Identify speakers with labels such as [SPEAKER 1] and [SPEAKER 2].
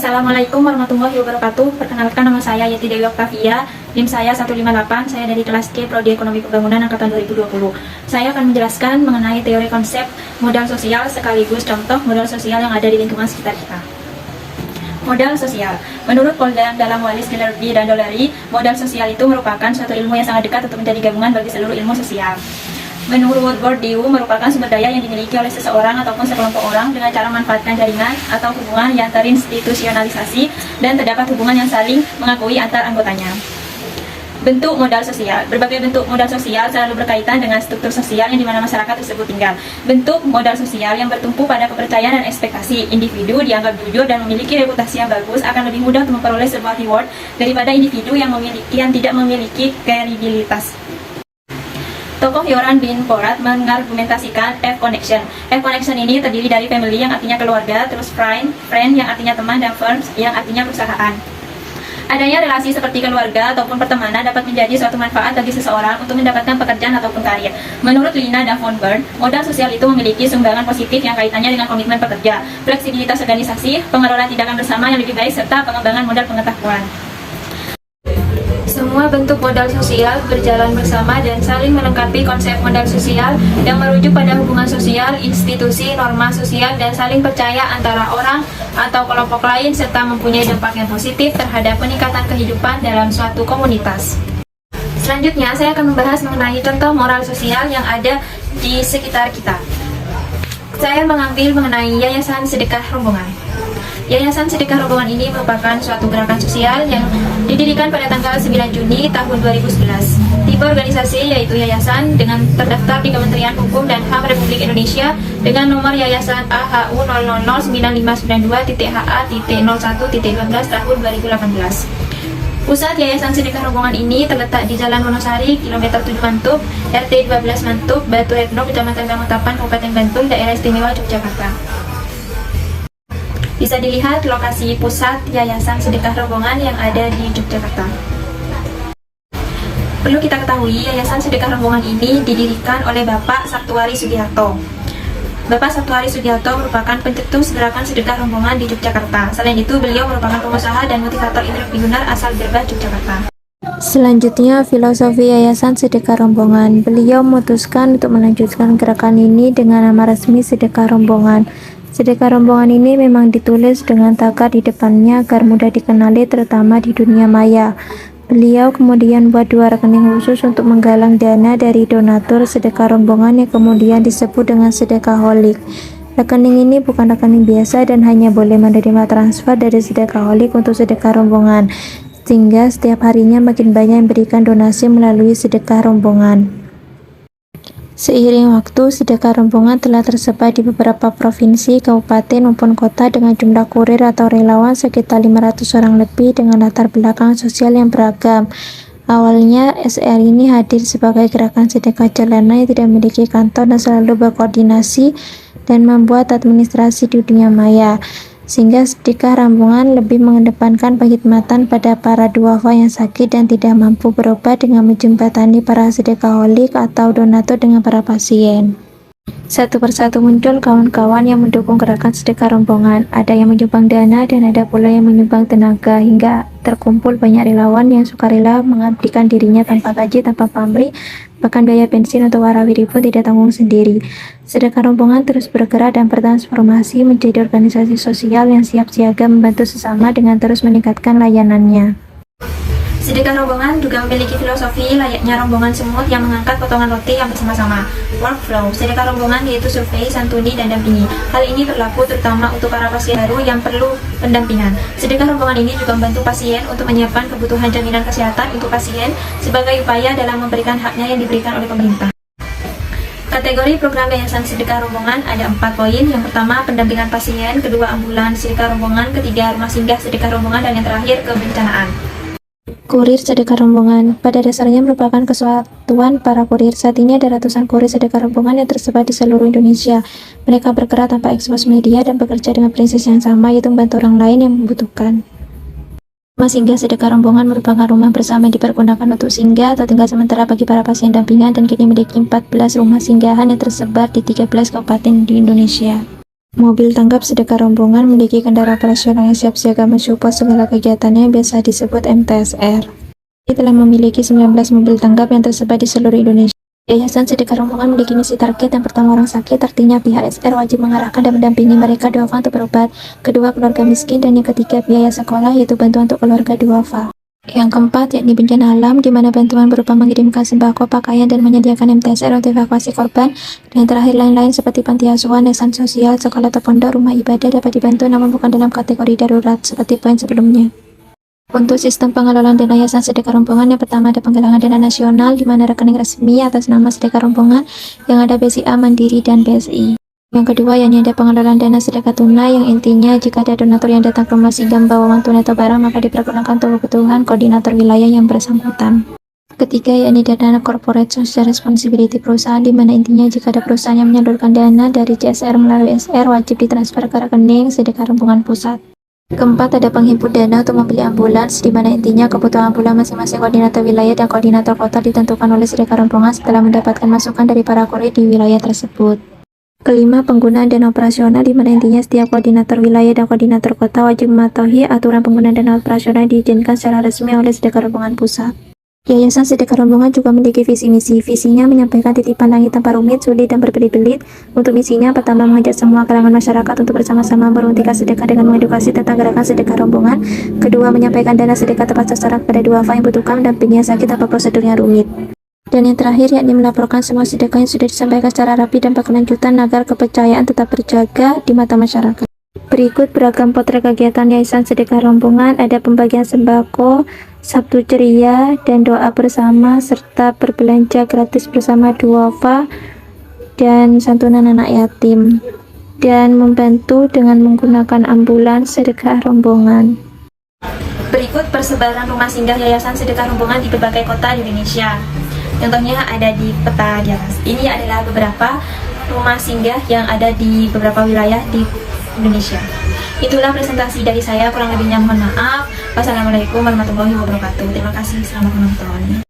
[SPEAKER 1] Assalamualaikum warahmatullahi wabarakatuh. Perkenalkan, nama saya Yeti Dewi Oktavia. NIM saya 158. Saya dari kelas C Prodi Ekonomi Pembangunan angkatan 2020. Saya akan menjelaskan mengenai teori konsep modal sosial sekaligus contoh modal sosial yang ada di lingkungan sekitar kita. Modal sosial. Menurut Poldan dalam Wallis Gilberty dan Dolary, modal sosial itu merupakan suatu ilmu yang sangat dekat untuk menjadi gabungan bagi seluruh ilmu sosial. Menurut Bourdieu, merupakan sumber daya yang dimiliki oleh seseorang ataupun sekelompok orang dengan cara memanfaatkan jaringan atau hubungan yang terinstitusionalisasi dan terdapat hubungan yang saling mengakui antar anggotanya. Bentuk modal sosial. Berbagai bentuk modal sosial selalu berkaitan dengan struktur sosial yang dimana masyarakat tersebut tinggal. Bentuk modal sosial yang bertumpu pada kepercayaan dan ekspektasi. Individu dianggap jujur dan memiliki reputasi yang bagus akan lebih mudah untuk memperoleh sebuah reward daripada individu yang tidak memiliki kredibilitas. Tokoh Yoran bin Porat mengargumentasikan F-connection. F-connection ini terdiri dari family yang artinya keluarga, terus friend yang artinya teman, dan firms yang artinya perusahaan. Adanya relasi seperti keluarga ataupun pertemanan dapat menjadi suatu manfaat bagi seseorang untuk mendapatkan pekerjaan ataupun karir. Menurut Lina dan Von Bern, modal sosial itu memiliki sumbangan positif yang kaitannya dengan komitmen pekerja, fleksibilitas organisasi, pengelolaan tindakan bersama yang lebih baik, serta pengembangan modal pengetahuan. Semua bentuk modal sosial berjalan bersama dan saling melengkapi konsep modal sosial yang merujuk pada hubungan sosial, institusi, norma sosial, dan saling percaya antara orang atau kelompok lain serta mempunyai dampak yang positif terhadap peningkatan kehidupan dalam suatu komunitas. Selanjutnya, saya akan membahas mengenai contoh moral sosial yang ada di sekitar kita. Saya mengambil mengenai Yayasan Sedekah Rombongan. Yayasan Sedekah Rombongan ini merupakan suatu gerakan sosial yang didirikan pada tanggal 9 Juni tahun 2011. Tipe organisasi yaitu yayasan dengan terdaftar di Kementerian Hukum dan HAM Republik Indonesia dengan nomor yayasan AHU 0009592.HA.01.12 tahun 2018. Pusat Yayasan Sedekah Rombongan ini terletak di Jalan Wonosari, kilometer 7 Mantub, RT 12 Mantub, Batu Retno, Kecamatan Banguntapan, Kabupaten Bantul, Daerah Istimewa Yogyakarta. Bisa dilihat lokasi pusat Yayasan Sedekah Rombongan yang ada di Yogyakarta. Perlu kita ketahui, Yayasan Sedekah Rombongan ini didirikan oleh Bapak Sabtuari Sugiharto. Bapak Sabtuari Sugiharto merupakan pencetus gerakan sedekah rombongan di Yogyakarta. Selain itu, beliau merupakan pengusaha dan motivator entrepreneur asal Derbah, Yogyakarta.
[SPEAKER 2] Selanjutnya, filosofi Yayasan Sedekah Rombongan. Beliau memutuskan untuk melanjutkan gerakan ini dengan nama resmi Sedekah Rombongan. Sedekah rombongan ini memang ditulis dengan tagar di depannya agar mudah dikenali terutama di dunia maya. Beliau kemudian buat 2 rekening khusus untuk menggalang dana dari donatur sedekah rombongan yang kemudian disebut dengan sedekaholic. Rekening ini bukan rekening biasa dan hanya boleh menerima transfer dari sedekaholic untuk sedekah rombongan, sehingga setiap harinya makin banyak yang berikan donasi melalui sedekah rombongan. Seiring waktu, sedekah rombongan telah tersebar di beberapa provinsi, kabupaten, maupun kota dengan jumlah kurir atau relawan sekitar 500 orang lebih dengan latar belakang sosial yang beragam. Awalnya, SR ini hadir sebagai gerakan sedekah jalanan yang tidak memiliki kantor dan selalu berkoordinasi dan membuat administrasi di dunia maya, sehingga sedekah rombongan lebih mengedepankan penghormatan pada para duafa yang sakit dan tidak mampu berobat dengan menjembatani para sedekaholik atau donatur dengan para pasien. Satu persatu muncul kawan-kawan yang mendukung gerakan sedekah rombongan. Ada yang menyumbang dana dan ada pula yang menyumbang tenaga, hingga terkumpul banyak relawan yang sukarela mengabdikan dirinya tanpa gaji, tanpa pamrih, bahkan biaya bensin untuk warawiri pun tidak tanggung sendiri. Sedekah rombongan terus bergerak dan bertransformasi menjadi organisasi sosial yang siap siaga membantu sesama dengan terus meningkatkan layanannya.
[SPEAKER 1] Sedekah rombongan juga memiliki filosofi layaknya rombongan semut yang mengangkat potongan roti yang bersama-sama. Workflow sedekah rombongan yaitu survei, santuni, dan dampingi. Hal ini berlaku terutama untuk para pasien baru yang perlu pendampingan. Sedekah rombongan ini juga membantu pasien untuk menyiapkan kebutuhan jaminan kesehatan untuk pasien sebagai upaya dalam memberikan haknya yang diberikan oleh pemerintah. Kategori program Yayasan Sedekah Rombongan ada 4 poin. Yang pertama, pendampingan pasien, kedua, ambulans sedekah rombongan, ketiga, rumah singgah sedekah rombongan, dan yang terakhir, kebencanaan.
[SPEAKER 2] Kurir sedekah rombongan pada dasarnya merupakan kesatuan para kurir. Saat ini ada ratusan kurir sedekah rombongan yang tersebar di seluruh Indonesia. Mereka bergerak tanpa ekspos media dan bekerja dengan prinsip yang sama, yaitu membantu orang lain yang membutuhkan. Rumah singgah sedekah rombongan merupakan rumah bersama yang dipergunakan untuk singgah atau tinggal sementara bagi para pasien dampingan dan kini memiliki 14 rumah singgahan yang tersebar di 13 kabupaten di Indonesia. Mobil tanggap sedekah rombongan memiliki kendaraan operasional yang siap siaga mensupport segala kegiatannya, biasa disebut MTSR. Ini telah memiliki 19 mobil tanggap yang tersebar di seluruh Indonesia. Yayasan Sedekah Rombongan memiliki misi target. Yang pertama, orang sakit, artinya pihak SR wajib mengarahkan dan mendampingi mereka duafa untuk berobat. Kedua, keluarga miskin, dan yang ketiga, biaya sekolah, yaitu bantuan untuk keluarga duafa. Yang keempat, yakni bencana alam, di mana bantuan berupa mengirimkan sembako, pakaian, dan menyediakan MTSR untuk evakuasi korban. Dan yang terakhir, lain-lain seperti panti asuhan, yayasan sosial, sekolah atau pondok, rumah ibadah dapat dibantu namun bukan dalam kategori darurat seperti poin sebelumnya. Untuk sistem pengelolaan dana Yayasan Sedekah Rombongan, yang pertama ada penggalangan dana nasional, di mana rekening resmi atas nama Sedekah Rombongan yang ada BCA, Mandiri, dan BSI. Yang kedua, yakni ada pengelolaan dana sedekah tunai, yang intinya jika ada donatur yang datang ke rumah sehingga membawa uang tunai atau barang, maka dipergunakan untuk kebutuhan koordinator wilayah yang bersangkutan. Ketiga, yakni dana corporate social responsibility perusahaan, di mana intinya jika ada perusahaan yang menyalurkan dana dari CSR melalui SR, wajib ditransfer ke rekening Sedekah Rombongan Pusat. Keempat, ada penghimpun dana untuk membeli ambulans, di mana intinya kebutuhan ambulans masing-masing koordinator wilayah dan koordinator kota ditentukan oleh Sedekah Rombongan setelah mendapatkan masukan dari para kurir di wilayah tersebut. Kelima, penggunaan dana operasional, di mana intinya setiap koordinator wilayah dan koordinator kota wajib mematuhi aturan penggunaan dana operasional yang diizinkan secara resmi oleh Sedekah Rombongan Pusat. Yayasan Sedekah Rombongan juga memiliki visi misi. Visinya menyampaikan titipan langit tanpa rumit, sulit, dan berbelit-belit. Untuk misinya, pertama, mengajak semua kalangan masyarakat untuk bersama-sama beruntikkan sedekah dengan mengedukasi tentang gerakan sedekah rombongan. Kedua, menyampaikan dana sedekah tepat sasaran kepada duafa yang membutuhkan dan pendampingan sakit tanpa prosedur yang rumit. Dan yang terakhir, yakni melaporkan semua sedekah yang sudah disampaikan secara rapi dan berkelanjutan agar kepercayaan tetap terjaga di mata masyarakat. Berikut beragam potret kegiatan Yayasan Sedekah Rombongan. Ada pembagian sembako, Sabtu ceria, dan doa bersama, serta berbelanja gratis bersama duafa dan santunan anak yatim, dan membantu dengan menggunakan ambulans Sedekah Rombongan.
[SPEAKER 1] Berikut persebaran rumah singgah Yayasan Sedekah Rombongan di berbagai kota di Indonesia. Contohnya ada di peta di atas. Ini adalah beberapa rumah singgah yang ada di beberapa wilayah di Indonesia. Itulah presentasi dari saya, kurang lebihnya mohon maaf. Wassalamualaikum warahmatullahi wabarakatuh. Terima kasih, selamat menonton.